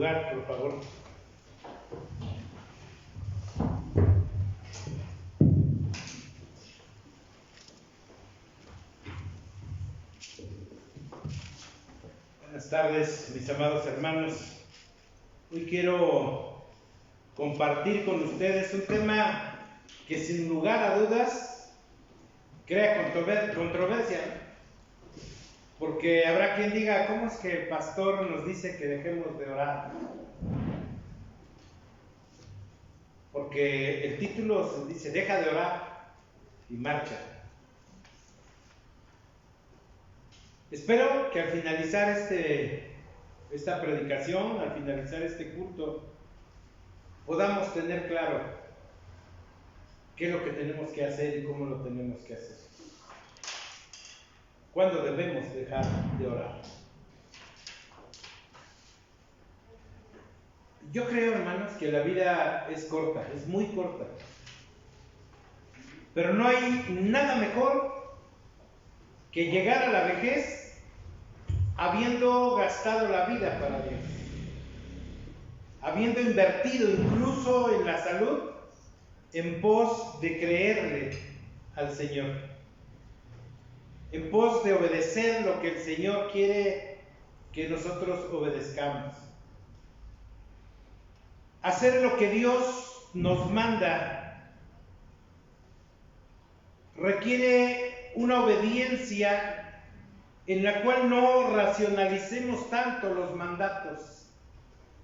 lugar, por favor. Buenas tardes, mis amados hermanos. Hoy quiero compartir con ustedes un tema que sin lugar a dudas crea controversia, porque habrá quien diga: ¿cómo es que el pastor nos dice que dejemos de orar? Porque el título se dice: deja de orar y marcha. Espero que al finalizar esta predicación, al finalizar este culto, podamos tener claro qué es lo que tenemos que hacer y cómo lo tenemos que hacer. ¿Cuándo debemos dejar de orar? Yo creo, hermanos, que la vida es corta, es muy corta. Pero no hay nada mejor que llegar a la vejez habiendo gastado la vida para Dios, habiendo invertido incluso en la salud en pos de creerle al Señor, en pos de obedecer lo que el Señor quiere que nosotros obedezcamos. Hacer lo que Dios nos manda requiere una obediencia en la cual no racionalicemos tanto los mandatos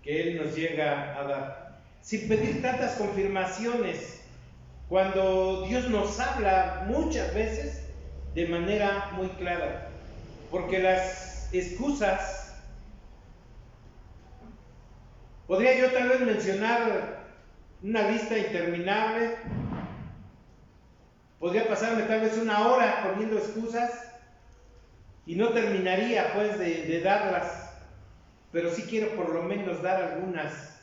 que Él nos llega a dar, sin pedir tantas confirmaciones, cuando Dios nos habla muchas veces de manera muy clara, porque las excusas, podría yo tal vez mencionar una lista interminable, podría pasarme tal vez una hora poniendo excusas y no terminaría pues de darlas, pero sí quiero por lo menos dar algunas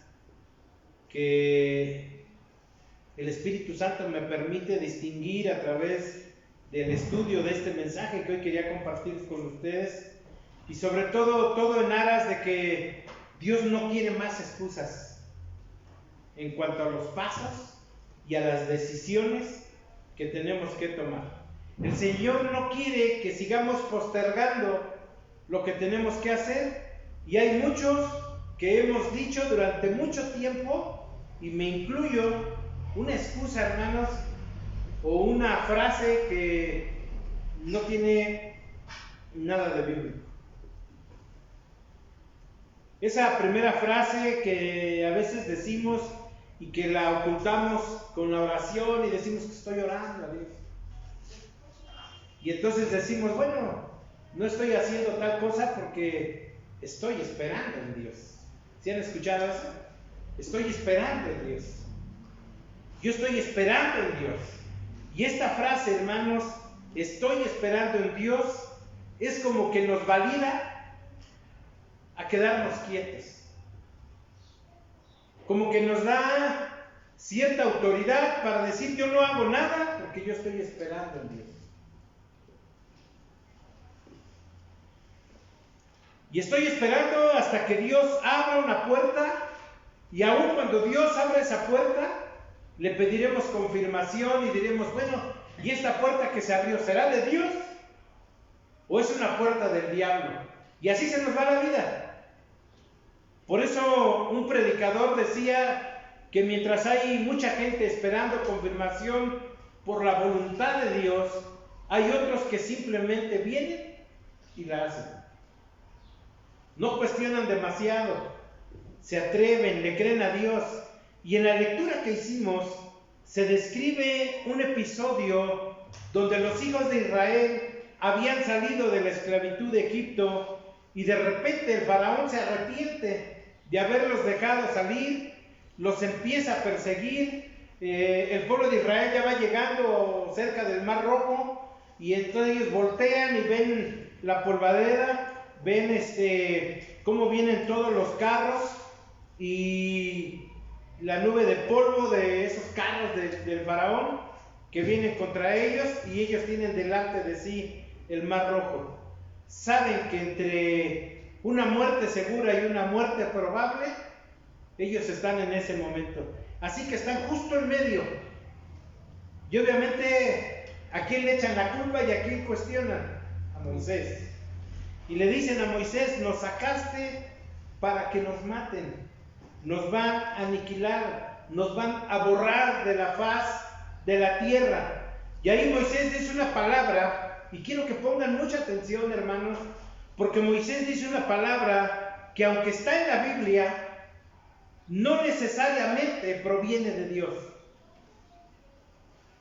que el Espíritu Santo me permite distinguir a través del estudio de este mensaje que hoy quería compartir con ustedes, y sobre todo en aras de que Dios no quiere más excusas en cuanto a los pasos y a las decisiones que tenemos que tomar. El Señor no quiere que sigamos postergando lo que tenemos que hacer, y hay muchos que hemos dicho durante mucho tiempo, y me incluyo, una excusa, hermanos, o una frase que no tiene nada de bíblico. Esa primera frase que a veces decimos y que la ocultamos con la oración y decimos que estoy orando a Dios. Y entonces decimos: bueno, no estoy haciendo tal cosa porque estoy esperando en Dios. ¿Sí han escuchado eso? Estoy esperando en Dios. Yo estoy esperando en Dios. Y esta frase, hermanos, estoy esperando en Dios, es como que nos valida a quedarnos quietos. Como que nos da cierta autoridad para decir: yo no hago nada porque yo estoy esperando en Dios. Y estoy esperando hasta que Dios abra una puerta, y aun cuando Dios abra esa puerta, le pediremos confirmación y diremos: bueno, ¿y esta puerta que se abrió será de Dios o es una puerta del diablo? Y así se nos va la vida. Por eso un predicador decía que mientras hay mucha gente esperando confirmación por la voluntad de Dios, hay otros que simplemente vienen y la hacen. No cuestionan demasiado, se atreven, le creen a Dios. Y en la lectura que hicimos se describe un episodio donde los hijos de Israel habían salido de la esclavitud de Egipto, y de repente el faraón se arrepiente de haberlos dejado salir, los empieza a perseguir. El pueblo de Israel ya va llegando cerca del Mar Rojo, y entonces ellos voltean y ven la polvadera, ven cómo vienen todos los carros y la nube de polvo de esos carros del faraón que vienen contra ellos, y ellos tienen delante de sí el Mar Rojo. Saben que entre una muerte segura y una muerte probable, ellos están en ese momento. Así que están justo en medio. Y obviamente, ¿a quién le echan la culpa y a quién cuestionan? A Moisés. Y le dicen a Moisés: nos sacaste para que nos maten, nos van a aniquilar, nos van a borrar de la faz de la tierra. Y ahí Moisés dice una palabra, y quiero que pongan mucha atención, hermanos, porque Moisés dice una palabra que, aunque está en la Biblia, no necesariamente proviene de Dios.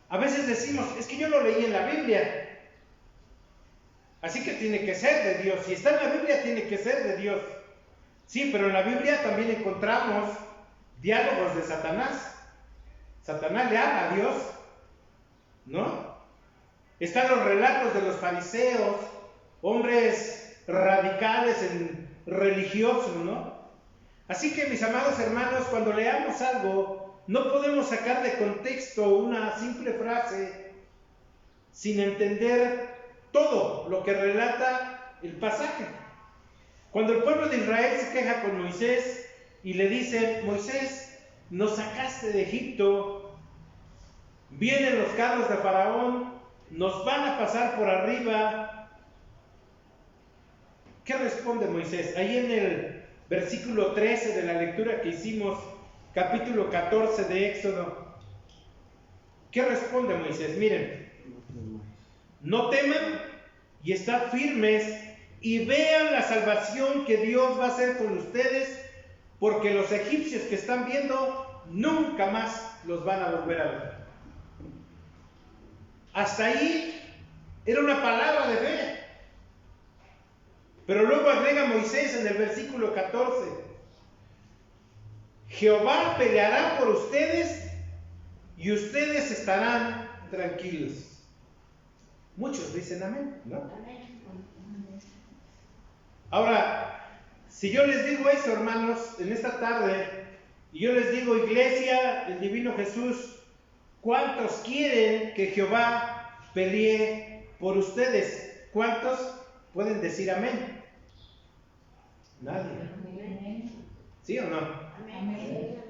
A veces decimos: es que yo lo leí en la Biblia, así que tiene que ser de Dios. Si está en la Biblia, tiene que ser de Dios. Sí, pero en la Biblia también encontramos diálogos de Satanás. Satanás le habla a Dios, ¿no? Están los relatos de los fariseos, hombres radicales religiosos, ¿no? Así que, mis amados hermanos, cuando leamos algo, no podemos sacar de contexto una simple frase sin entender todo lo que relata el pasaje. Cuando el pueblo de Israel se queja con Moisés y le dice: Moisés, nos sacaste de Egipto, vienen los carros de Faraón, nos van a pasar por arriba. ¿Qué responde Moisés? Ahí en el versículo 13 de la lectura que hicimos, capítulo 14 de Éxodo, ¿qué responde Moisés? Miren: no teman y estad firmes y vean la salvación que Dios va a hacer con ustedes, porque los egipcios que están viendo nunca más los van a volver a ver. Hasta ahí era una palabra de fe. Pero luego agrega Moisés en el versículo 14: Jehová peleará por ustedes y ustedes estarán tranquilos. Muchos dicen amén, ¿no? Ahora, si yo les digo eso, hermanos, en esta tarde, y yo les digo: iglesia, el divino Jesús, ¿cuántos quieren que Jehová pelee por ustedes? ¿Cuántos pueden decir amén? Nadie. ¿Sí o no? Amén.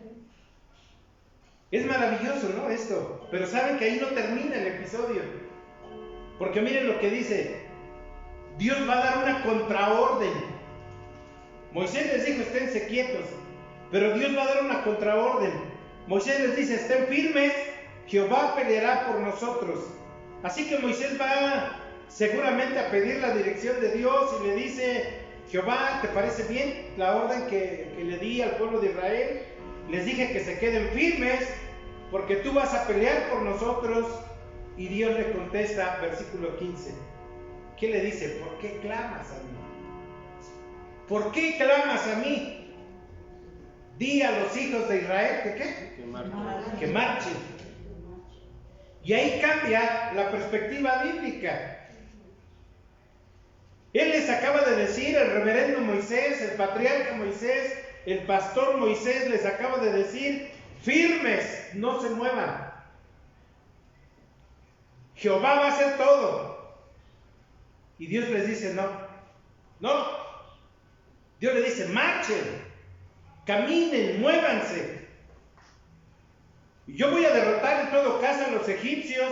Es maravilloso, ¿no? Esto. Pero saben que ahí no termina el episodio. Porque miren lo que dice: Dios va a dar una contraorden. Moisés les dijo: esténse quietos. Pero Dios va a dar una contraorden. Moisés les dice: estén firmes, Jehová peleará por nosotros. Así que Moisés va seguramente a pedir la dirección de Dios y le dice: Jehová, ¿te parece bien la orden que le di al pueblo de Israel? Les dije que se queden firmes porque tú vas a pelear por nosotros. Y Dios le contesta, versículo 15. ¿Qué le dice? ¿Por qué clamas a mí? ¿Por qué clamas a mí? Di a los hijos de Israel que ¿qué? Que marchen. Y ahí cambia la perspectiva bíblica. Él les acaba de decir, el reverendo Moisés, el patriarca Moisés, el pastor Moisés les acaba de decir: firmes, no se muevan. Jehová va a hacer todo. Y Dios les dice: no. Dios le dice: marchen, caminen, muévanse. Y yo voy a derrotar en todo caso a los egipcios,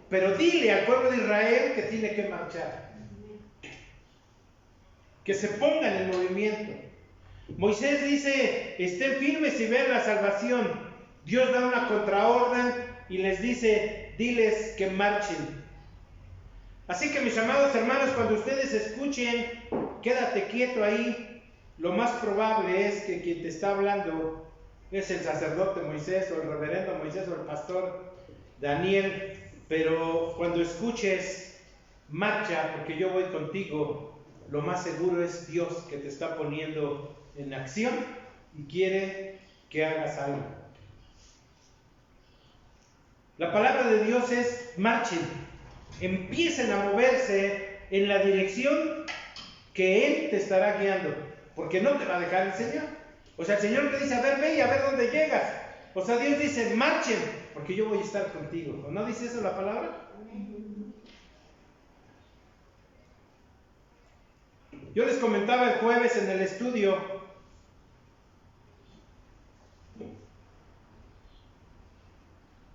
pero dile al pueblo de Israel que tiene que marchar. Que se pongan en movimiento. Moisés dice: estén firmes y vean la salvación. Dios da una contraorden y les dice: diles que marchen. Así que, mis amados hermanos, cuando ustedes escuchen quédate quieto ahí, lo más probable es que quien te está hablando es el sacerdote Moisés, o el reverendo Moisés, o el pastor Daniel. Pero cuando escuches marcha, porque yo voy contigo, lo más seguro es Dios que te está poniendo en acción y quiere que hagas algo. La palabra de Dios es: marchen, empiecen a moverse en la dirección que Él te estará guiando, porque no te va a dejar el Señor. O sea, el Señor te dice: a ver, ve y a ver dónde llegas. O sea, Dios dice: marchen, porque yo voy a estar contigo. ¿O no dice eso la palabra? Yo les comentaba el jueves en el estudio,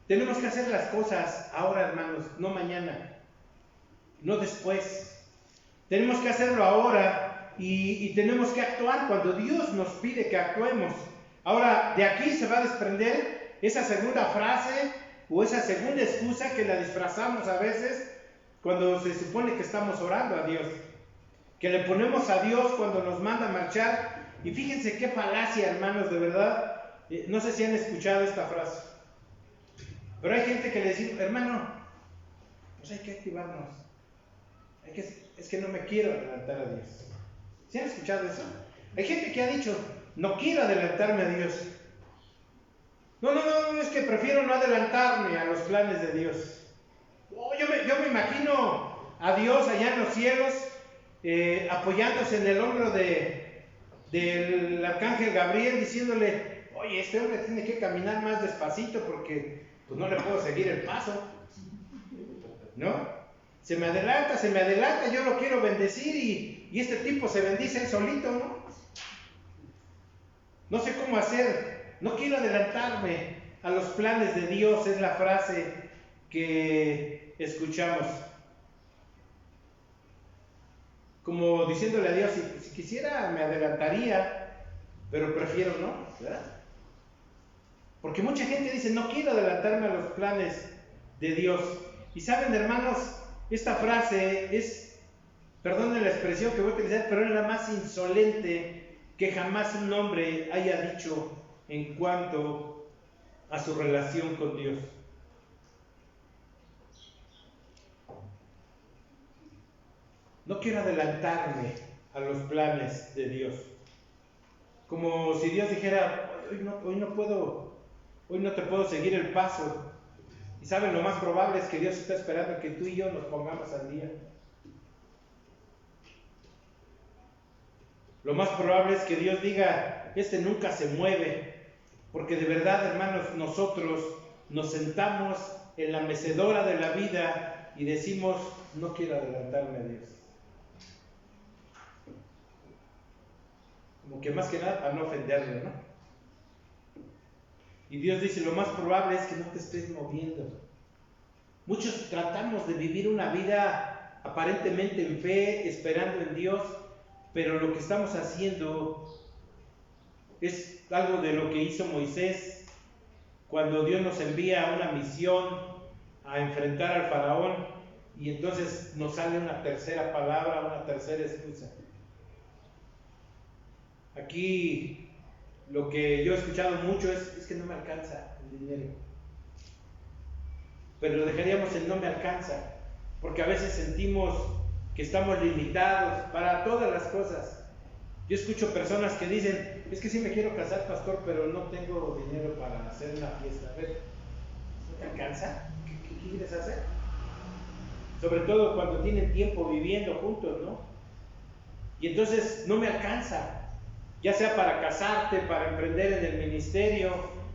tenemos que hacer las cosas ahora, hermanos, no mañana, no después. Tenemos que hacerlo ahora y tenemos que actuar cuando Dios nos pide que actuemos. Ahora, de aquí se va a desprender esa segunda frase o esa segunda excusa que la disfrazamos a veces cuando se supone que estamos orando a Dios. Que le ponemos a Dios cuando nos manda a marchar. Y fíjense qué falacia, hermanos, de verdad. No sé si han escuchado esta frase. Pero hay gente que le dice, hermano, pues hay que activarnos. Es que no me quiero adelantar a Dios. ¿Sí han escuchado eso? Hay gente que ha dicho, no quiero adelantarme a Dios. No, es que prefiero no adelantarme a los planes de Dios. Oh, yo me imagino a Dios allá en los cielos, apoyándose en el hombro del arcángel Gabriel, diciéndole, oye, este hombre tiene que caminar más despacito porque pues, no le puedo seguir el paso. ¿No? Se me adelanta, yo lo quiero bendecir y este tipo se bendice él solito, ¿no? No sé cómo hacer, no quiero adelantarme a los planes de Dios, es la frase que escuchamos. Como diciéndole a Dios, si quisiera me adelantaría, pero prefiero no, ¿verdad? Porque mucha gente dice, no quiero adelantarme a los planes de Dios. Y saben, hermanos, esta frase es, perdonen la expresión que voy a utilizar, pero es la más insolente que jamás un hombre haya dicho en cuanto a su relación con Dios. No quiero adelantarme a los planes de Dios. Como si Dios dijera, hoy no te puedo seguir el paso. Y saben, lo más probable es que Dios está esperando que tú y yo nos pongamos al día. Lo más probable es que Dios diga, este nunca se mueve, porque de verdad, hermanos, nosotros nos sentamos en la mecedora de la vida y decimos, no quiero adelantarme a Dios. Como que más que nada para no ofenderle, ¿no? Y Dios dice, lo más probable es que no te estés moviendo. Muchos tratamos de vivir una vida aparentemente en fe, esperando en Dios, pero lo que estamos haciendo es algo de lo que hizo Moisés cuando Dios nos envía a una misión a enfrentar al faraón y entonces nos sale una tercera palabra, una tercera excusa. Aquí lo que yo he escuchado mucho es que no me alcanza el dinero. Pero lo dejaríamos en no me alcanza, porque a veces sentimos que estamos limitados para todas las cosas. Yo escucho personas que dicen, es que sí me quiero casar, pastor, pero no tengo dinero para hacer una fiesta. A ver, ¿no te alcanza? ¿Qué quieres hacer? Sobre todo cuando tienen tiempo viviendo juntos, ¿no? Y entonces no me alcanza, ya sea para casarte, para emprender en el ministerio,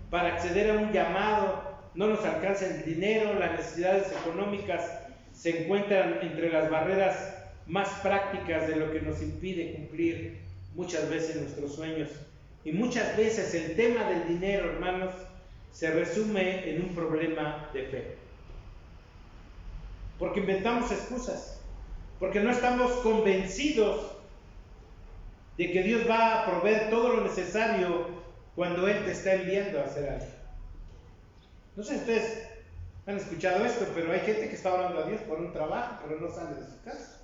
para acceder a un llamado. No nos alcanza el dinero, las necesidades económicas se encuentran entre las barreras más prácticas de lo que nos impide cumplir muchas veces nuestros sueños. Y muchas veces el tema del dinero, hermanos, se resume en un problema de fe. Porque inventamos excusas, porque no estamos convencidos de que Dios va a proveer todo lo necesario cuando Él te está enviando a hacer algo. No sé si ustedes han escuchado esto, pero hay gente que está orando a Dios por un trabajo, pero no sale de su casa.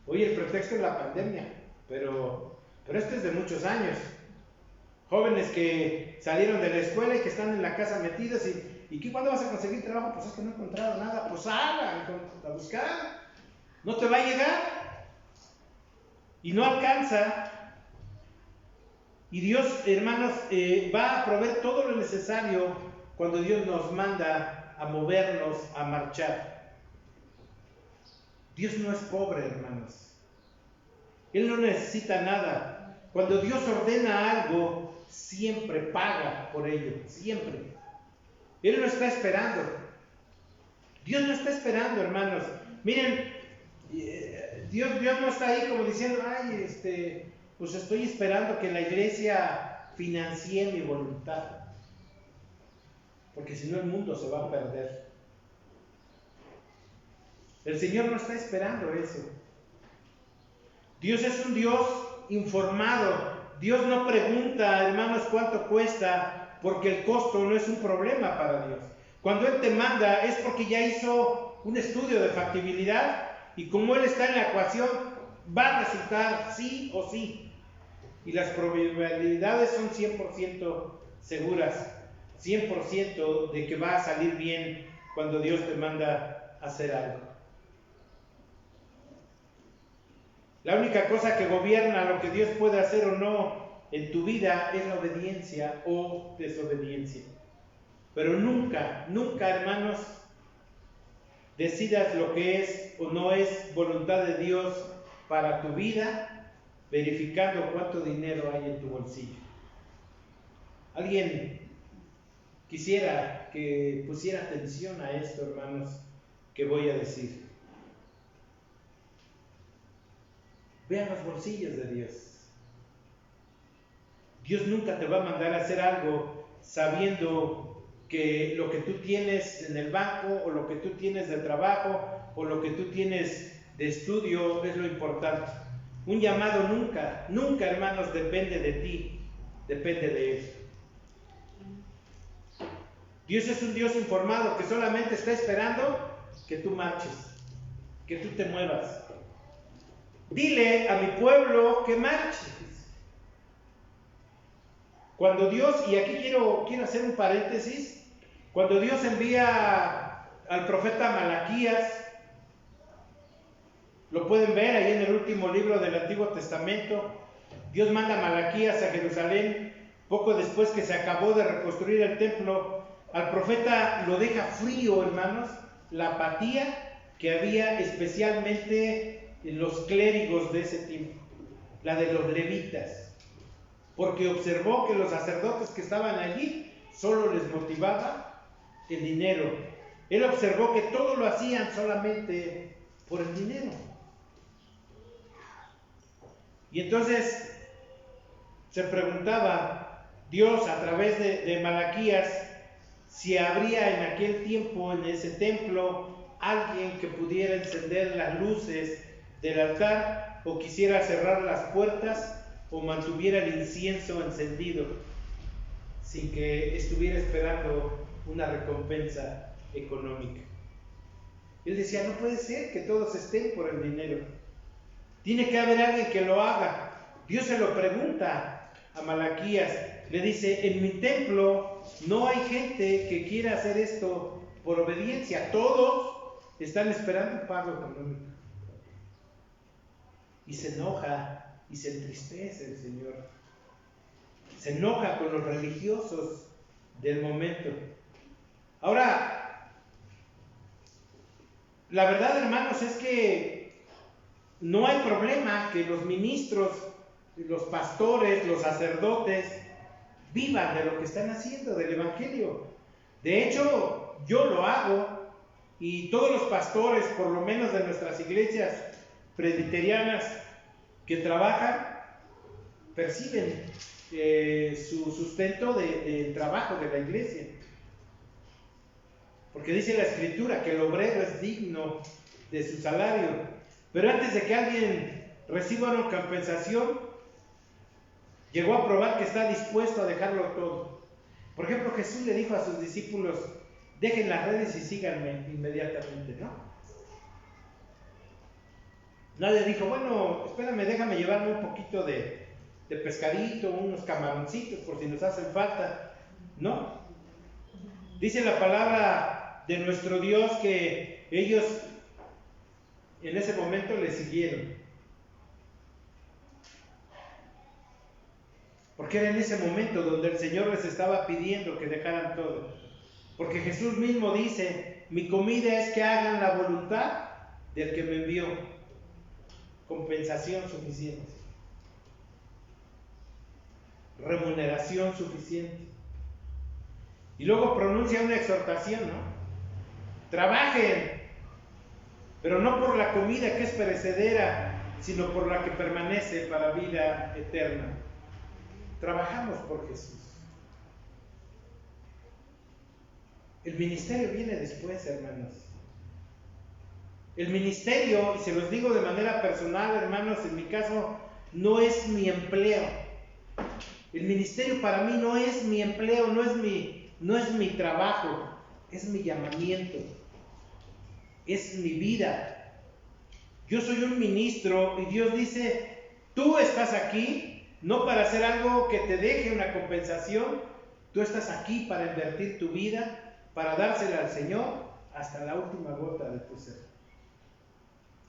Hoy el pretexto es la pandemia, pero esto es de muchos años. Jóvenes que salieron de la escuela y que están en la casa metidos ¿y cuándo vas a conseguir trabajo? Pues es que no he encontrado nada. Pues haga a buscar. No te va a llegar. Y no alcanza. Y Dios, hermanos, va a proveer todo lo necesario cuando Dios nos manda a movernos, a marchar. Dios no es pobre, hermanos. Él no necesita nada. Cuando Dios ordena algo, siempre paga por ello, siempre. Él no está esperando. Dios no está esperando, hermanos. Miren, Dios no está ahí como diciendo, ay, pues estoy esperando que la iglesia financie mi voluntad. Porque si no el mundo se va a perder. El Señor no está esperando eso. Dios es un Dios informado. Dios no pregunta, hermanos, cuánto cuesta, porque el costo no es un problema para Dios. Cuando Él te manda es porque ya hizo un estudio de factibilidad y como Él está en la ecuación, va a resultar sí o sí. Y las probabilidades son 100% seguras, 100% de que va a salir bien cuando Dios te manda a hacer algo. La única cosa que gobierna lo que Dios puede hacer o no en tu vida es la obediencia o desobediencia. Pero nunca, nunca, hermanos, decidas lo que es o no es voluntad de Dios para tu vida, verificando cuánto dinero hay en tu bolsillo. Alguien quisiera que pusiera atención a esto, hermanos, que voy a decir. Vean los bolsillos de Dios. Dios nunca te va a mandar a hacer algo sabiendo que lo que tú tienes en el banco o lo que tú tienes de trabajo o lo que tú tienes de estudio es lo importante. Un llamado nunca, nunca, hermanos, depende de ti, depende de Él. Dios es un Dios informado que solamente está esperando que tú marches, que tú te muevas. Dile a mi pueblo que marche. Cuando Dios, y aquí quiero hacer un paréntesis, cuando Dios envía al profeta Malaquías, lo pueden ver ahí en el último libro del Antiguo Testamento, Dios manda a Malaquías a Jerusalén, poco después que se acabó de reconstruir el templo. Al profeta lo deja frío, hermanos, la apatía que había especialmente en los clérigos de ese tiempo, la de los levitas, porque observó que los sacerdotes que estaban allí solo les motivaba el dinero. Él observó que todo lo hacían solamente por el dinero. Y entonces se preguntaba Dios a través de Malaquías si habría en aquel tiempo en ese templo alguien que pudiera encender las luces del altar o quisiera cerrar las puertas o mantuviera el incienso encendido sin que estuviera esperando una recompensa económica. Él decía, no puede ser que todos estén por el dinero. Tiene que haber alguien que lo haga. Dios se lo pregunta a Malaquías. Le dice, en mi templo no hay gente que quiera hacer esto por obediencia. Todos están esperando un pago económico. Y se enoja y se entristece el Señor. Se enoja con los religiosos del momento. Ahora, la verdad, hermanos, es que no hay problema que los ministros, los pastores, los sacerdotes vivan de lo que están haciendo, del Evangelio. De hecho, yo lo hago y todos los pastores, por lo menos de nuestras iglesias presbiterianas que trabajan, perciben su sustento del trabajo de la iglesia. Porque dice la Escritura que el obrero es digno de su salario. Pero antes de que alguien reciba una compensación, llegó a probar que está dispuesto a dejarlo todo. Por ejemplo, Jesús le dijo a sus discípulos, dejen las redes y síganme inmediatamente, ¿no? Nadie dijo, bueno, espérame, déjame llevarme un poquito de pescadito, unos camaroncitos por si nos hacen falta. No. Dice la palabra de nuestro Dios que ellos en ese momento le siguieron. Porque era en ese momento donde el Señor les estaba pidiendo que dejaran todo. Porque Jesús mismo dice, mi comida es que hagan la voluntad del que me envió. Compensación suficiente. Remuneración suficiente. Y luego pronuncia una exhortación, ¿no? Trabajen, pero no por la comida que es perecedera, sino por la que permanece para vida eterna. Trabajamos por Jesús. El ministerio viene después, hermanos. El ministerio, y se los digo de manera personal, hermanos, en mi caso, no es mi empleo. El ministerio para mí no es mi empleo, no es mi trabajo, es mi llamamiento, es mi vida. Yo soy un ministro y Dios dice, tú estás aquí no para hacer algo que te deje una compensación, tú estás aquí para invertir tu vida, para dársela al Señor hasta la última gota de tu ser.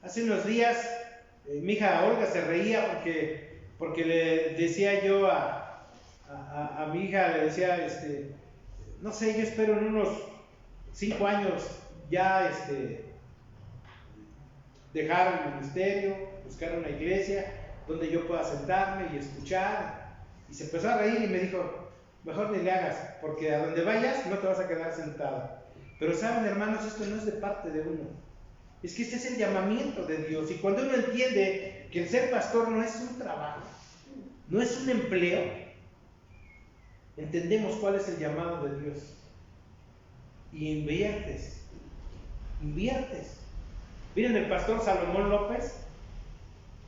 Hace unos días mi hija Olga se reía porque le decía yo a mi hija, le decía, no sé, yo espero en unos 5 años ya dejar el ministerio, buscar una iglesia donde yo pueda sentarme y escuchar. Y se empezó a reír y me dijo, mejor ni le hagas, porque a donde vayas no te vas a quedar sentado. Pero saben, hermanos, esto no es de parte de uno. Es que este es el llamamiento de Dios. Y cuando uno entiende que el ser pastor no es un trabajo, no es un empleo, entendemos cuál es el llamado de Dios. Y inviertes. Miren, el pastor Salomón López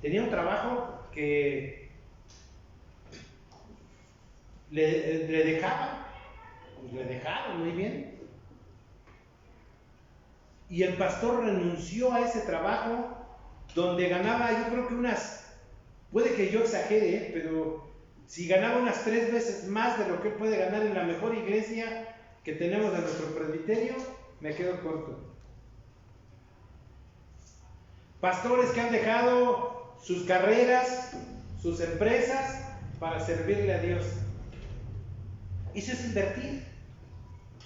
tenía un trabajo que le dejaban muy bien. Y el pastor renunció a ese trabajo donde ganaba, yo creo que puede que yo exagere, pero si ganaba unas 3 veces más de lo que puede ganar en la mejor iglesia que tenemos en nuestro presbiterio, me quedo corto. Pastores que han dejado sus carreras, sus empresas, para servirle a Dios. Eso es invertir,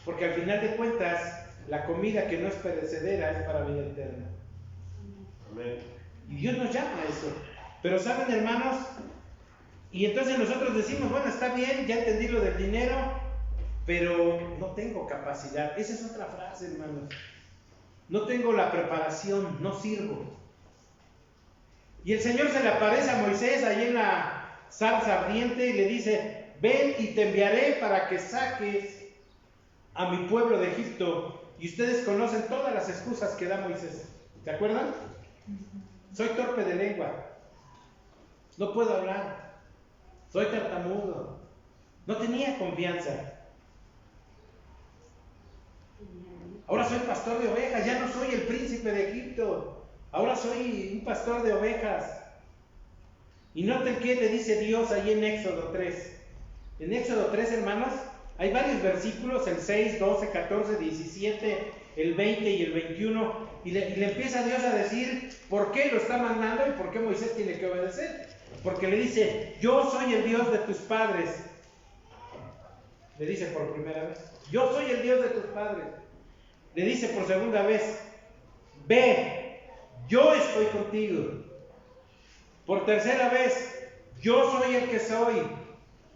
porque al final de cuentas, la comida que no es perecedera es para vida eterna. Amén. Y Dios nos llama a eso. Pero saben, hermanos, y entonces nosotros decimos, bueno, está bien, ya entendí lo del dinero, pero no tengo capacidad. Esa es otra frase, hermanos. No tengo la preparación, no sirvo. Y el Señor se le aparece a Moisés ahí en la zarza ardiente y le dice, ven y te enviaré para que saques a mi pueblo de Egipto. Y ustedes conocen todas las excusas que da Moisés. ¿Se acuerdan? Soy torpe de lengua. No puedo hablar. Soy tartamudo. No tenía confianza. Ahora soy pastor de ovejas. Ya no soy el príncipe de Egipto. Ahora soy un pastor de ovejas. Y noten qué le dice Dios ahí en Éxodo 3. En Éxodo 3, hermanos, hay varios versículos, el 6, 12, 14, 17, el 20 y el 21, y le empieza Dios a decir por qué lo está mandando y por qué Moisés tiene que obedecer. Porque le dice, yo soy el Dios de tus padres. Le dice por primera vez, yo soy el Dios de tus padres. Le dice por segunda vez, ve, yo estoy contigo. Por tercera vez, yo soy el que soy.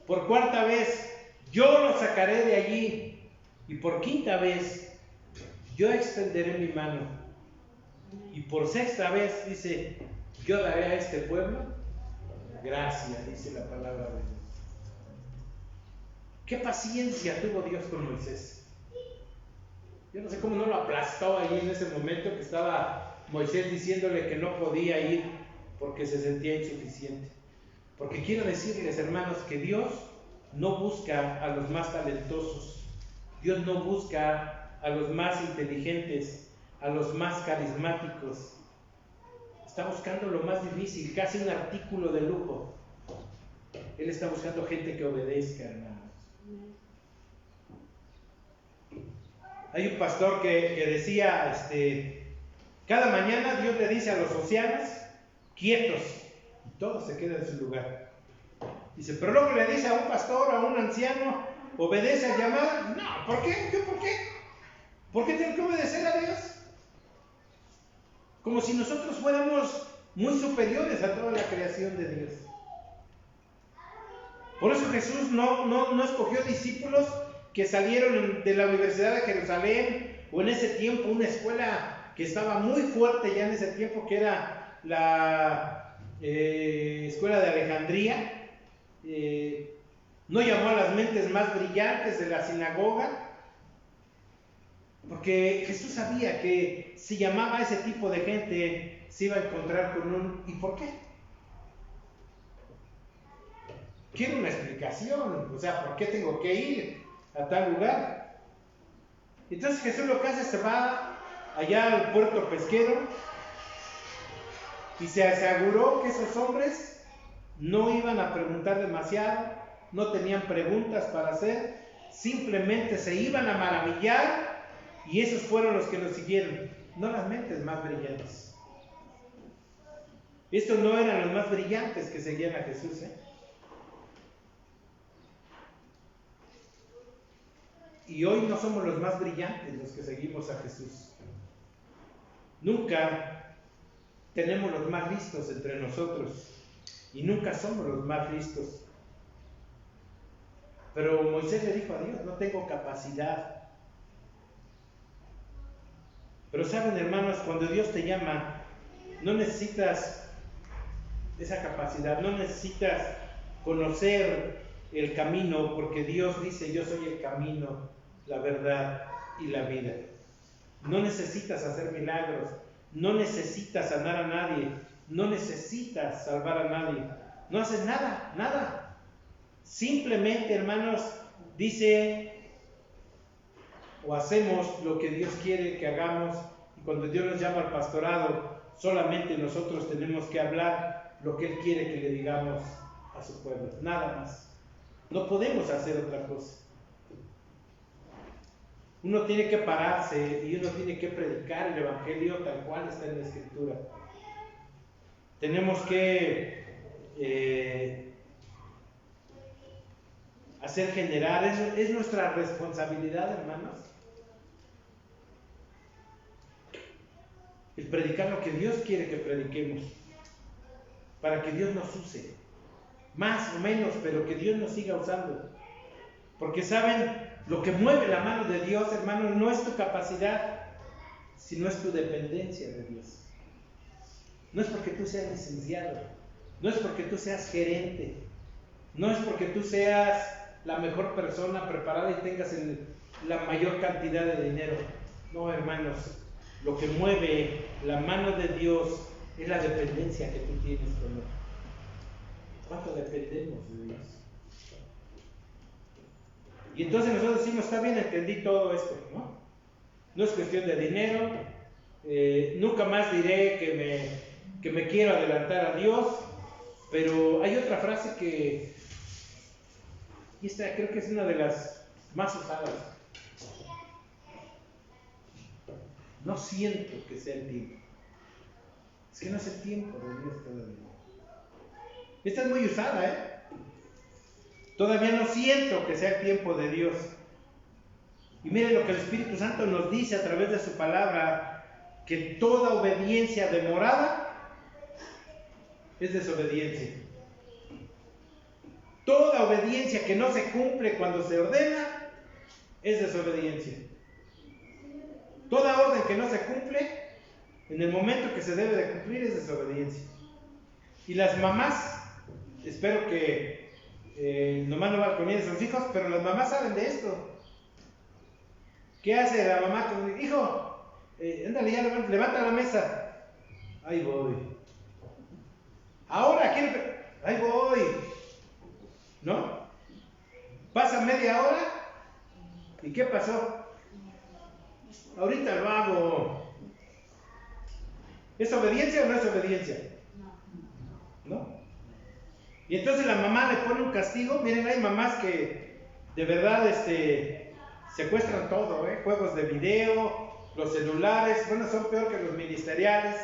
Por cuarta vez, yo lo sacaré de allí. Y por quinta vez, yo extenderé mi mano. Y por sexta vez, dice, yo daré a este pueblo gracia, dice la palabra de Dios. ¿Qué paciencia tuvo Dios con Moisés? Yo no sé cómo no lo aplastó ahí en ese momento que estaba Moisés diciéndole que no podía ir porque se sentía insuficiente. Porque quiero decirles, hermanos, que Dios no busca a los más talentosos. Dios no busca a los más inteligentes, a los más carismáticos. Está buscando lo más difícil, casi un artículo de lujo. Él está buscando gente que obedezca, hermanos. Hay un pastor que decía, cada mañana Dios le dice a los océanos, quietos, y todos se quedan en su lugar. Dice, pero luego le dice a un pastor, a un anciano, obedece al llamado. No, ¿por qué? ¿Por qué? ¿Por qué tengo que obedecer a Dios? Como si nosotros fuéramos muy superiores a toda la creación de Dios. Por eso Jesús no escogió discípulos que salieron de la Universidad de Jerusalén, o en ese tiempo una escuela que estaba muy fuerte ya en ese tiempo, que era la escuela de Alejandría, no llamó a las mentes más brillantes de la sinagoga, porque Jesús sabía que si llamaba a ese tipo de gente, se iba a encontrar con un ¿y por qué? Quiero una explicación, o sea, ¿por qué tengo que ir a tal lugar? Entonces Jesús lo que hace, se va allá al puerto pesquero y se aseguró que esos hombres no iban a preguntar demasiado, no tenían preguntas para hacer, simplemente se iban a maravillar, y esos fueron los que nos siguieron, no las mentes más brillantes. Estos no eran los más brillantes que seguían a Jesús, Y hoy no somos los más brillantes los que seguimos a Jesús. Nunca tenemos los más listos entre nosotros y nunca somos los más listos. Pero Moisés le dijo a Dios, no tengo capacidad. Pero saben, hermanos, cuando Dios te llama, no necesitas esa capacidad, no necesitas conocer el camino, porque Dios dice, yo soy el camino, la verdad y la vida. No necesitas hacer milagros, no necesitas sanar a nadie, no necesitas salvar a nadie, no haces nada, nada. Simplemente, hermanos, dice o hacemos lo que Dios quiere que hagamos, y cuando Dios nos llama al pastorado, solamente nosotros tenemos que hablar lo que Él quiere que le digamos a su pueblo, nada más. No podemos hacer otra cosa. Uno tiene que pararse y uno tiene que predicar el Evangelio tal cual está en la Escritura. Tenemos que hacer generar, es nuestra responsabilidad, hermanos, el predicar lo que Dios quiere que prediquemos, para que Dios nos use, más o menos, pero que Dios nos siga usando. Porque saben, lo que mueve la mano de Dios, hermanos, no es tu capacidad, sino es tu dependencia de Dios. No es porque tú seas licenciado, no es porque tú seas gerente, no es porque tú seas la mejor persona preparada y tengas la mayor cantidad de dinero. No, hermanos, lo que mueve la mano de Dios es la dependencia que tú tienes con Él. ¿Cuánto dependemos de Dios? Y entonces nosotros decimos, está bien, entendí todo esto, ¿no? No es cuestión de dinero, nunca más diré que me quiero adelantar a Dios, pero hay otra frase que, y esta creo que es una de las más usadas. No siento que sea el tiempo. Es que no es el tiempo de Dios todavía. Esta es muy usada, Todavía no siento que sea el tiempo de Dios. Y miren lo que el Espíritu Santo nos dice a través de su palabra, que toda obediencia demorada es desobediencia. Toda obediencia que no se cumple cuando se ordena es desobediencia. Toda orden que no se cumple en el momento que se debe de cumplir es desobediencia. Y las mamás, espero que nomás no balconeen a sus hijos, pero las mamás saben de esto. ¿Qué hace la mamá? Hijo, ándale ya, levanta la mesa. Ahí voy. Ahora quiero que... Ahí voy. ¿No? Pasa media hora. ¿Y qué pasó? Ahorita lo hago. ¿Es obediencia o no es obediencia? ¿No? Y entonces la mamá le pone un castigo. Miren, hay mamás que de verdad secuestran todo, juegos de video, los celulares, bueno, son peor que los ministeriales.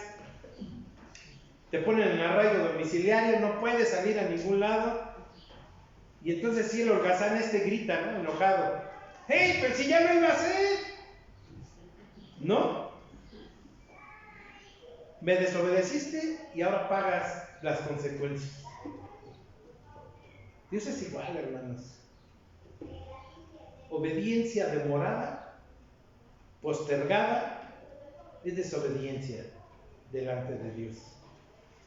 Te ponen en arraigo domiciliario, no puedes salir a ningún lado. Y entonces sí, el holgazán grita, ¿no? Enojado. ¡Hey, pues si ya lo iba a hacer! ¿No? Me desobedeciste y ahora pagas las consecuencias. Dios es igual, hermanos. Obediencia demorada, postergada, es desobediencia delante de Dios.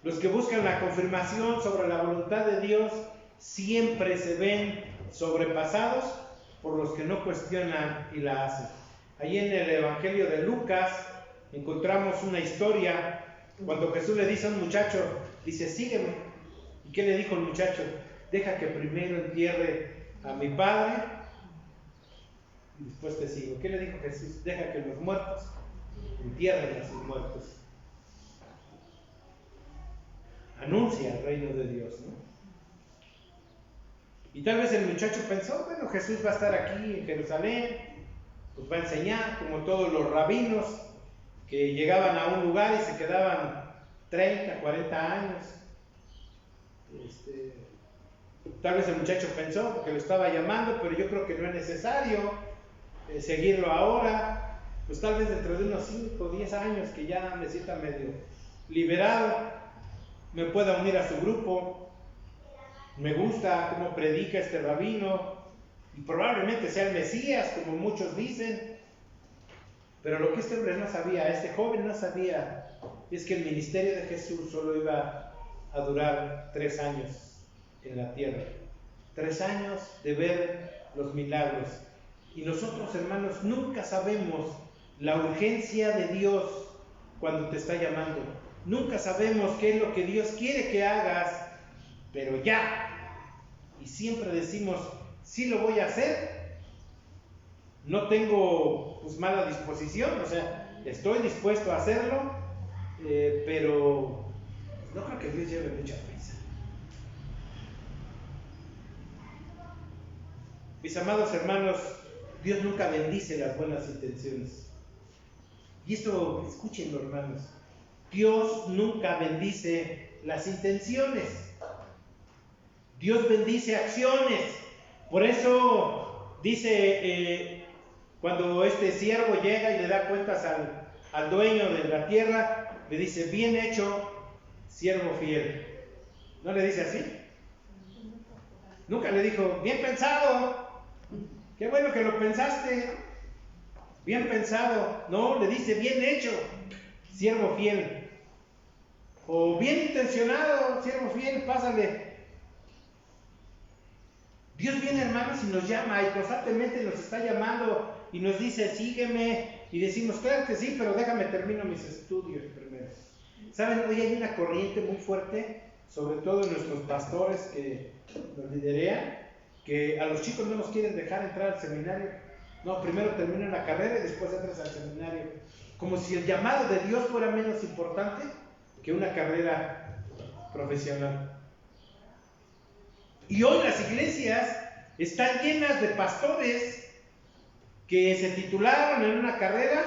Los que buscan la confirmación sobre la voluntad de Dios siempre se ven sobrepasados por los que no cuestionan y la hacen. Ahí en el Evangelio de Lucas encontramos una historia cuando Jesús le dice a un muchacho, dice, sígueme. ¿Y qué le dijo el muchacho? Deja que primero entierre a mi padre y después te sigo. ¿Qué le dijo Jesús? Deja que los muertos entierren a sus muertos. Anuncia el reino de Dios, ¿no? Y tal vez el muchacho pensó, bueno, Jesús va a estar aquí en Jerusalén, pues va a enseñar como todos los rabinos que llegaban a un lugar y se quedaban 30, 40 años. Tal vez el muchacho pensó que lo estaba llamando, pero yo creo que no es necesario seguirlo ahora. Pues tal vez dentro de unos 5 o 10 años que ya me sienta medio liberado, me pueda unir a su grupo. Me gusta cómo predica este rabino y probablemente sea el Mesías, como muchos dicen. Pero lo que este hombre no sabía, este joven no sabía, es que el ministerio de Jesús solo iba a durar 3 años en la tierra. 3 años de ver los milagros. Y nosotros, hermanos, nunca sabemos la urgencia de Dios cuando te está llamando. Nunca sabemos qué es lo que Dios quiere que hagas, pero ya. Y siempre decimos, sí lo voy a hacer. No tengo pues mala disposición, o sea, estoy dispuesto a hacerlo, pero no creo que Dios lleve mucha prisa. Mis amados hermanos, Dios nunca bendice las buenas intenciones. Y esto, escúchenlo, hermanos, Dios nunca bendice las intenciones. Dios bendice acciones. Por eso dice, cuando este siervo llega y le da cuentas al dueño de la tierra, le dice, bien hecho, siervo fiel. ¿No le dice así? Nunca le dijo, bien pensado, qué bueno que lo pensaste, bien pensado. No, le dice, bien hecho, siervo fiel. O bien intencionado, siervo fiel, pásale. Dios viene, hermanos, y nos llama, y constantemente nos está llamando, y nos dice, sígueme, y decimos, claro que sí, pero déjame termino mis estudios primero. ¿Saben? Hoy hay una corriente muy fuerte, sobre todo en nuestros pastores que nos liderean, que a los chicos no los quieren dejar entrar al seminario. No, primero terminan la carrera y después entras al seminario. Como si el llamado de Dios fuera menos importante que una carrera profesional. Y hoy las iglesias están llenas de pastores que se titularon en una carrera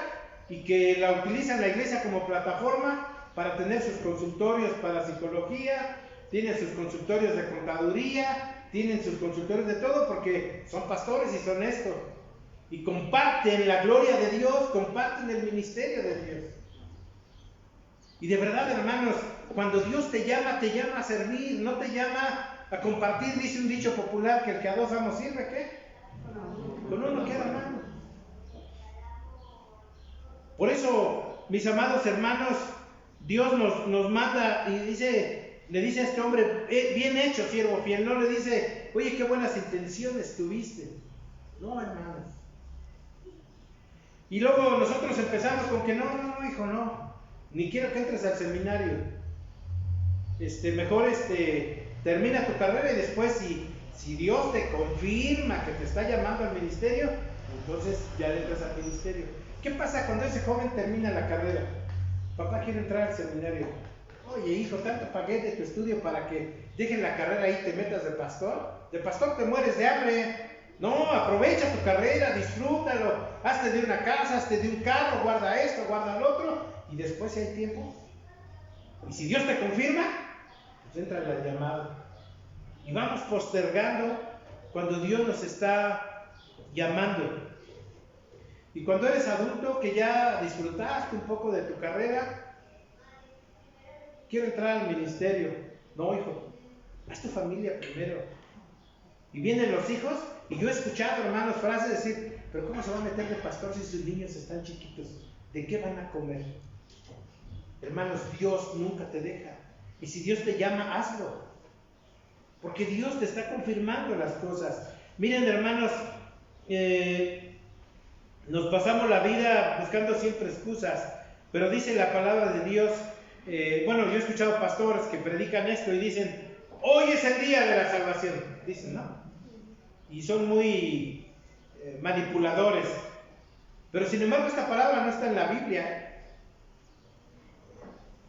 y que la utilizan la iglesia como plataforma para tener sus consultorios para psicología, tienen sus consultorios de contaduría, tienen sus consultorios de todo porque son pastores y son esto. Y comparten la gloria de Dios, comparten el ministerio de Dios. Y de verdad, hermanos, cuando Dios te llama a servir, no te llama a compartir. Dice un dicho popular que el que a 2 amos sirve, ¿qué? Con uno queda mal. Por eso, mis amados hermanos, Dios nos manda y le dice a este hombre, bien hecho, siervo fiel. No le dice, oye, qué buenas intenciones tuviste. No, hermanos. Y luego nosotros empezamos con que no, hijo, no. Ni quiero que entres al seminario. Mejor termina tu carrera y después si Dios te confirma que te está llamando al ministerio, entonces ya le entras al ministerio. ¿Qué pasa cuando ese joven termina la carrera? Papá quiere entrar al seminario. Oye, hijo, tanto pagué de tu estudio para que dejes la carrera y te metas de pastor. De pastor te mueres de hambre. No, aprovecha tu carrera, disfrútalo, hazte de una casa, hazte de un carro, guarda esto, guarda lo otro, y después si hay tiempo. Y si Dios te confirma, pues entra la llamada. Y vamos postergando cuando Dios nos está llamando. Y cuando eres adulto, que ya disfrutaste un poco de tu carrera, quiero entrar al ministerio. No, hijo, haz tu familia primero. Y vienen los hijos, y yo he escuchado, hermanos, frases decir, pero ¿cómo se va a meter de pastor si sus niños están chiquitos? ¿De qué van a comer? Hermanos, Dios nunca te deja. Y si Dios te llama, hazlo. Porque Dios te está confirmando las cosas. Miren, hermanos, nos pasamos la vida buscando siempre excusas, pero dice la palabra de Dios, bueno, yo he escuchado pastores que predican esto y dicen, hoy es el día de la salvación. Dicen, ¿no? Y son muy manipuladores. Pero sin embargo esta palabra no está en la Biblia.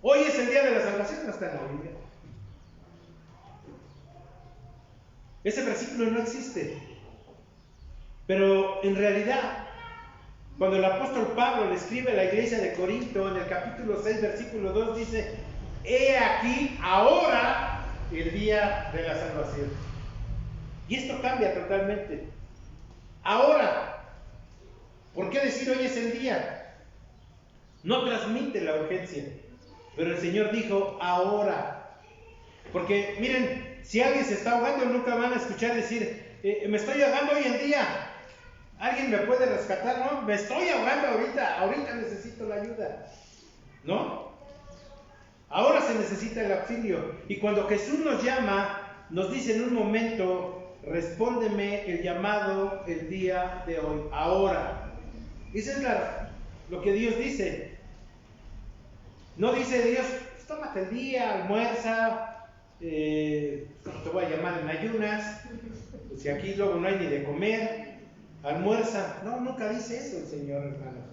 Hoy es el día de la salvación, no está en la Biblia. Ese versículo no existe. Pero en realidad, cuando el apóstol Pablo le escribe a la iglesia de Corinto, en el capítulo 6, versículo 2, dice, he aquí ahora el día de la salvación. Y esto cambia totalmente. Ahora, ¿por qué decir hoy es el día? No transmite la urgencia. Pero el Señor dijo, ahora. Porque, miren, si alguien se está ahogando, nunca van a escuchar decir, me estoy ahogando hoy en día. ¿Alguien me puede rescatar? No, me estoy ahogando ahorita necesito la ayuda. ¿No? Ahora se necesita el auxilio. Y cuando Jesús nos llama, nos dice en un momento, respóndeme el llamado el día de hoy, ahora. Eso es lo que Dios dice. No dice Dios, pues tómate el día, almuerza, te voy a llamar en ayunas, pues si aquí luego no hay ni de comer, almuerza. No, nunca dice eso el Señor, hermanos.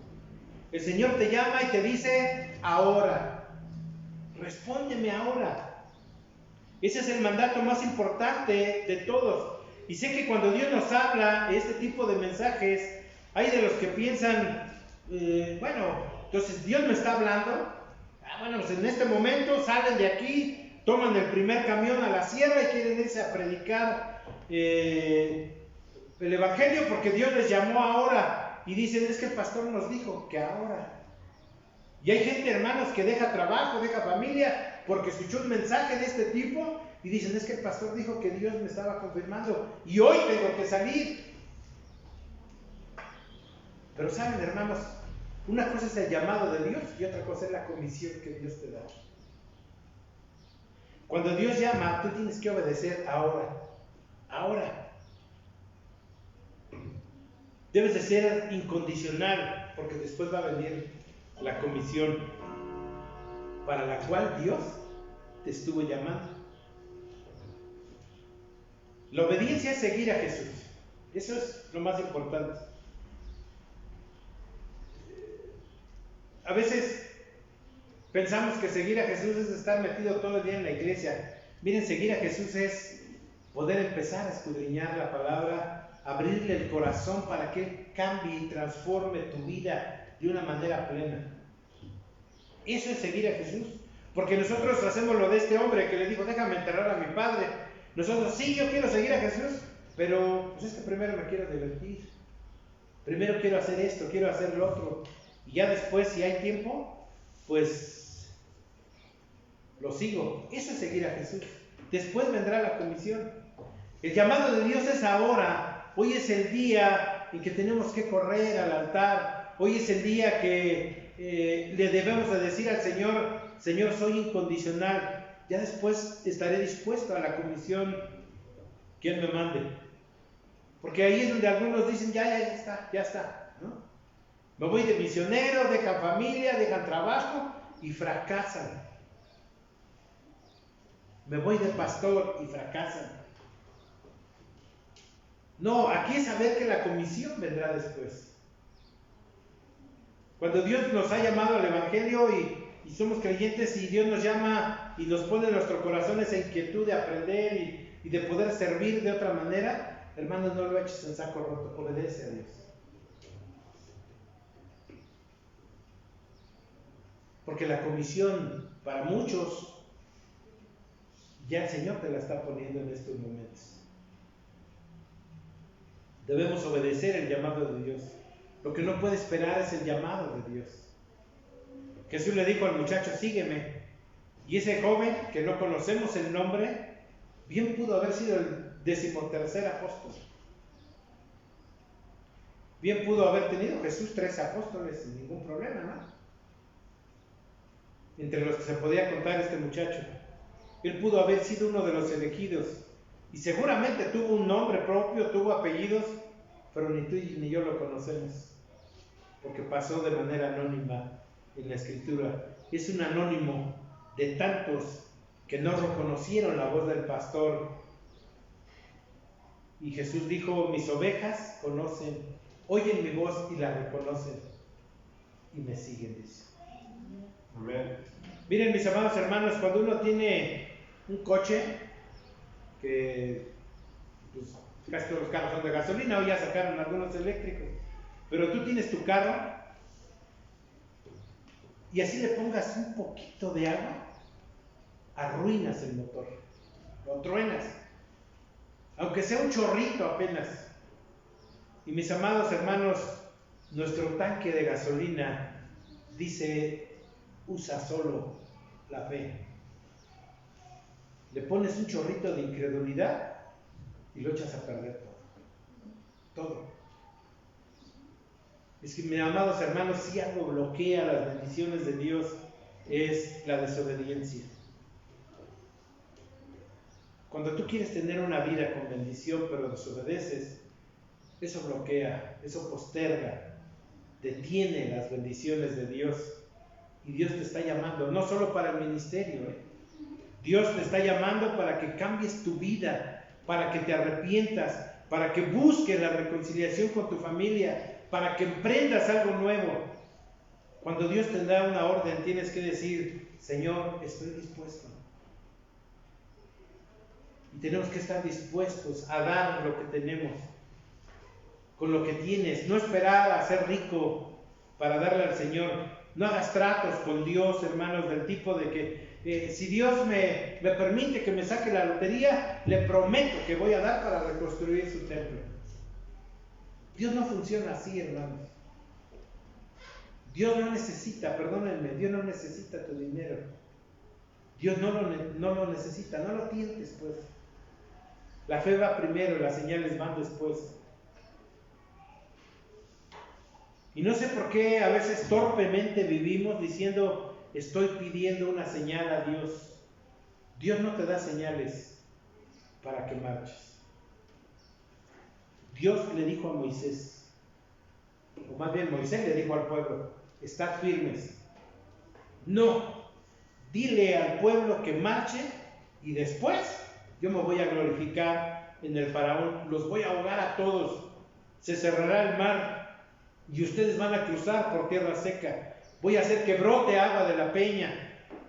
El Señor te llama y te dice, ahora, respóndeme ahora. Ese es el mandato más importante de todos. Y sé que cuando Dios nos habla este tipo de mensajes, hay de los que piensan, bueno, entonces Dios me está hablando. Bueno, pues en este momento salen de aquí, toman el primer camión a la sierra y quieren irse a predicar el evangelio porque Dios les llamó ahora. Y dicen, es que el pastor nos dijo que ahora. Y hay gente, hermanos, que deja trabajo, deja familia, porque escuchó un mensaje de este tipo y dicen, es que el pastor dijo que Dios me estaba confirmando y hoy tengo que salir. Pero saben, hermanos, una cosa es el llamado de Dios y otra cosa es la comisión que Dios te da. Cuando Dios llama, tú tienes que obedecer ahora. Ahora. Debes de ser incondicional, porque después va a venir la comisión para la cual Dios te estuvo llamando. La obediencia es seguir a Jesús. Eso es lo más importante. A veces pensamos que seguir a Jesús es estar metido todo el día en la iglesia. Miren, seguir a Jesús es poder empezar a escudriñar la palabra, abrirle el corazón para que Él cambie y transforme tu vida de una manera plena. Eso es seguir a Jesús. Porque nosotros hacemos lo de este hombre que le dijo, déjame enterrar a mi padre. Nosotros, sí, yo quiero seguir a Jesús, pero pues es que primero me quiero divertir. Primero quiero hacer esto, quiero hacer lo otro. Y ya después, si hay tiempo, pues lo sigo. Eso es seguir a Jesús. Después vendrá la comisión. El llamado de Dios es ahora. Hoy es el día en que tenemos que correr al altar. Hoy es el día que le debemos de decir al Señor, Señor, soy incondicional. Ya después estaré dispuesto a la comisión que Él me mande. Porque ahí es donde algunos dicen, ya está, ¿no? Me voy de misionero, dejan familia, dejan trabajo y fracasan. Me voy de pastor y fracasan. No, aquí es saber que la comisión vendrá después. Cuando Dios nos ha llamado al Evangelio y somos creyentes y Dios nos llama y nos pone en nuestro corazón esa inquietud de aprender y de poder servir de otra manera, hermanos, no lo eches en saco roto, obedece a Dios. Porque la comisión para muchos, ya el Señor te la está poniendo en estos momentos. Debemos obedecer el llamado de Dios. Lo que no puede esperar es el llamado de Dios. Jesús le dijo al muchacho, sígueme. Y ese joven, que no conocemos el nombre, bien pudo haber sido el 13º apóstol. Bien pudo haber tenido Jesús 13 apóstoles sin ningún problema, ¿no? Entre los que se podía contar este muchacho. Él pudo haber sido uno de los elegidos. Y seguramente tuvo un nombre propio, tuvo apellidos, pero ni tú ni yo lo conocemos. Porque pasó de manera anónima en la Escritura. Es un anónimo de tantos que no reconocieron la voz del pastor. Y Jesús dijo, mis ovejas conocen, oyen mi voz y la reconocen. Y me siguen, dice. Amén. Miren, mis amados hermanos, cuando uno tiene un coche, que pues, casi todos los carros son de gasolina, o ya sacaron algunos eléctricos, pero tú tienes tu carro, y así le pongas un poquito de agua, arruinas el motor, lo truenas, aunque sea un chorrito apenas. Y mis amados hermanos, nuestro tanque de gasolina dice, usa solo la fe. Le pones un chorrito de incredulidad y lo echas a perder todo. Es que, mis amados hermanos, si algo bloquea las bendiciones de Dios es la desobediencia. Cuando tú quieres tener una vida con bendición pero desobedeces, eso bloquea, eso posterga, detiene las bendiciones de Dios. Y Dios te está llamando, no solo para el ministerio, Dios te está llamando para que cambies tu vida, para que te arrepientas, para que busques la reconciliación con tu familia, para que emprendas algo nuevo. Cuando Dios te da una orden, tienes que decir, Señor, estoy dispuesto. Y tenemos que estar dispuestos a dar lo que tenemos, con lo que tienes. No esperar a ser rico para darle al Señor. No hagas tratos con Dios, hermanos, del tipo de que si Dios me permite que me saque la lotería, le prometo que voy a dar para reconstruir su templo. Dios no funciona así, hermanos. Dios no necesita, perdónenme, Dios no necesita tu dinero. Dios no lo necesita, no lo tientes, pues. La fe va primero, las señales van después. Y no sé por qué a veces torpemente vivimos diciendo, estoy pidiendo una señal a Dios. Dios no te da señales para que marches. Dios le dijo a Moisés, o más bien Moisés le dijo al pueblo, estad firmes. No, dile al pueblo que marche y después yo me voy a glorificar en el faraón, los voy a ahogar a todos, se cerrará el mar y ustedes van a cruzar por tierra seca. Voy a hacer que brote agua de la peña.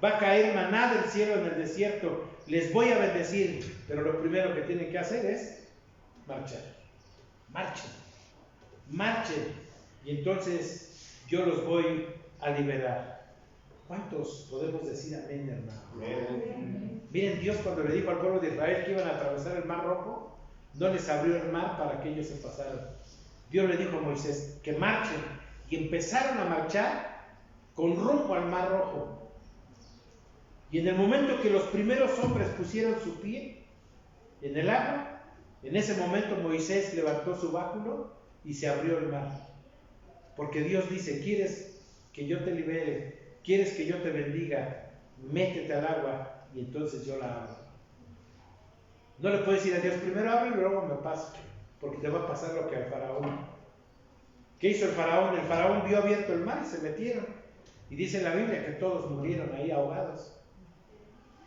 Va a caer maná del cielo en el desierto. Les voy a bendecir. Pero lo primero que tienen que hacer es marchar. Marchen. Marchen. Y entonces yo los voy a liberar. ¿Cuántos podemos decir amén, hermano? Amén. Miren, Dios cuando le dijo al pueblo de Israel que iban a atravesar el mar rojo, no les abrió el mar para que ellos se pasaran. Dios le dijo a Moisés que marchen, y empezaron a marchar con rumbo al mar rojo. Y en el momento que los primeros hombres pusieron su pie en el agua, en ese momento Moisés levantó su báculo y se abrió el mar. Porque Dios dice, ¿quieres que yo te libere? ¿Quieres que yo te bendiga? Métete al agua y entonces yo la abro. No le puedes decir a Dios, primero abre y luego me paso, porque te va a pasar lo que al faraón. ¿Qué hizo el faraón? El faraón vio abierto el mar y se metieron. Y dice en la Biblia que todos murieron ahí ahogados.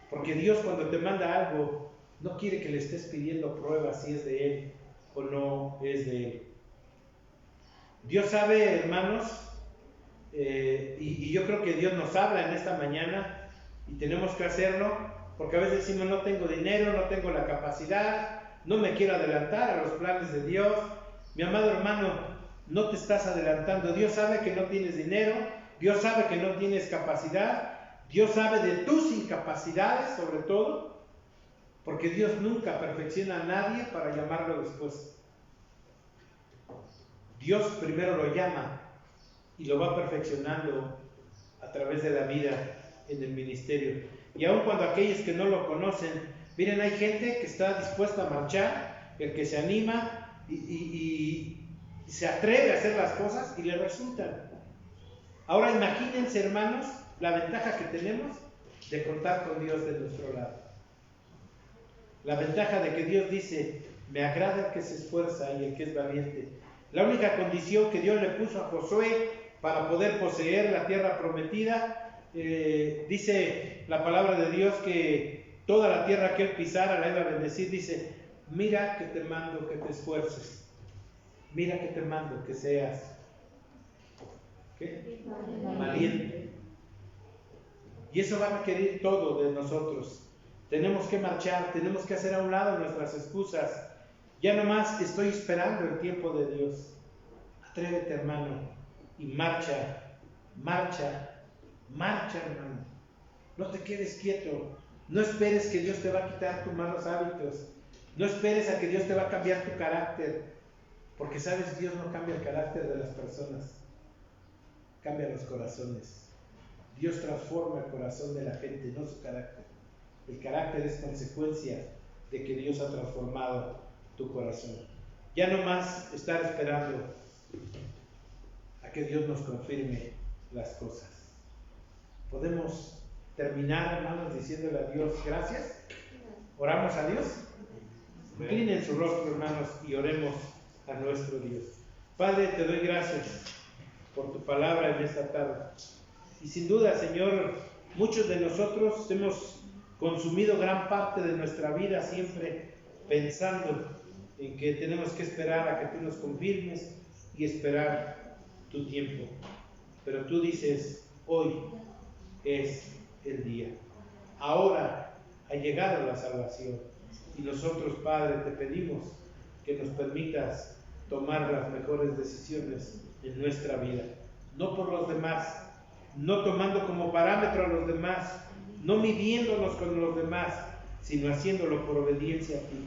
Porque Dios cuando te manda algo, no quiere que le estés pidiendo pruebas si es de Él o no es de Él. Dios sabe, hermanos, y yo creo que Dios nos habla en esta mañana y tenemos que hacerlo, porque a veces decimos, no tengo dinero, no tengo la capacidad, no me quiero adelantar a los planes de Dios. Mi amado hermano, no te estás adelantando. Dios sabe que no tienes dinero, Dios sabe que no tienes capacidad, Dios sabe de tus incapacidades sobre todo, porque Dios nunca perfecciona a nadie para llamarlo después. Dios primero lo llama y lo va perfeccionando a través de la vida en el ministerio. Y aun cuando aquellos que no lo conocen, miren, hay gente que está dispuesta a marchar, el que se anima y se atreve a hacer las cosas y le resultan. Ahora imagínense, hermanos, la ventaja que tenemos de contar con Dios de nuestro lado. La ventaja de que Dios dice, me agrada el que se esfuerza y el que es valiente. La única condición que Dios le puso a Josué para poder poseer la tierra prometida, dice la palabra de Dios que toda la tierra que él pisara la iba a bendecir. Dice, mira que te mando que te esfuerces, mira que te mando que seas ¿qué? Valiente. Y eso va a requerir todo de nosotros. Tenemos que marchar, tenemos que hacer a un lado nuestras excusas. Ya nomás estoy esperando el tiempo de Dios. Atrévete, hermano, y marcha, marcha, marcha, hermano. No te quedes quieto. No esperes que Dios te va a quitar tus malos hábitos. No esperes a que Dios te va a cambiar tu carácter. Porque sabes, Dios no cambia el carácter de las personas, cambia los corazones. Dios transforma el corazón de la gente, no su carácter. El carácter es consecuencia de que Dios ha transformado tu corazón. Ya no más estar esperando a que Dios nos confirme las cosas. Podemos terminar, hermanos, diciéndole a Dios gracias. ¿Oramos a Dios? Inclinen su rostro, hermanos, y oremos a nuestro Dios. Padre, te doy gracias por tu palabra en esta tarde. Y sin duda, Señor, muchos de nosotros hemos consumido gran parte de nuestra vida siempre pensando en que tenemos que esperar a que tú nos confirmes y esperar tu tiempo. Pero tú dices, hoy es el día. Ahora ha llegado la salvación. Y nosotros, Padre, te pedimos que nos permitas tomar las mejores decisiones en nuestra vida. No por los demás, no tomando como parámetro a los demás, no midiéndonos con los demás, sino haciéndolo por obediencia a ti.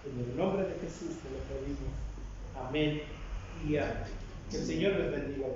En el nombre de Jesús te lo pedimos. Amén y amén. Que el Señor les bendiga.